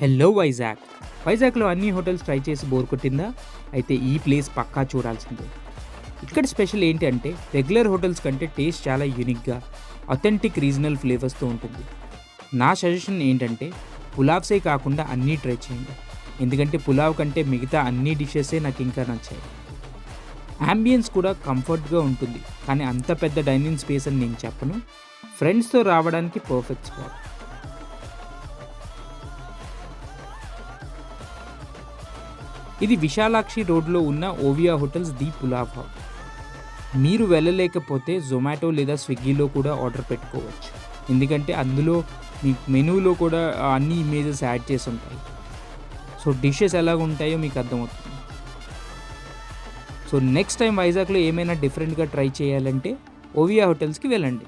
Hello Vizag. వైజాగ్‌లో అన్ని hotels try చేసి బోర్ కొట్టిందా? అయితే ఈ ప్లేస్ పక్కా చూడాల్సిందే. ఇక్కడ స్పెషల్ ఏంటి అంటే రెగ్యులర్ హోటల్స్ కంటే టేస్ట్ చాలా యూనిక్‌గా, అథెంటిక్ రీజనల్ ఫ్లేవర్స్‌తో ఉంటుంది. నా సజెషన్ ఏంటంటే పులావ్సే కాకుండా అన్నీ ట్రై చేయండి. ఎందుకంటే పులావ్ కంటే మిగతా అన్ని డిషెసే నాకు ఇంకా నచ్చాయి. యాంబియన్స్ కూడా కంఫర్ట్‌గా ఉంటుంది. కానీ అంత పెద్ద డైనింగ్ స్పేస్ అని నేను చెప్పను. ఫ్రెండ్స్‌తో రావడానికి పర్ఫెక్ట్ స్పాట్. ఇది విశాలాక్షి రోడ్లో ఉన్న Oviya hotels the pulao hub. మీరు వెళ్ళలేకపోతే జొమాటో లేదా స్విగ్గీలో కూడా ఆర్డర్ పెట్టుకోవచ్చు. ఎందుకంటే అందులో మీ మెనూలో కూడా అన్ని ఇమేజెస్ యాడ్ చేసి ఉంటాయి. సో డిషెస్ ఎలాగ ఉంటాయో మీకు అర్థమవుతుంది. సో నెక్స్ట్ టైం వైజాగ్లో ఏమైనా డిఫరెంట్గా ట్రై చేయాలంటే ఓవియా హోటల్స్కి వెళ్ళండి.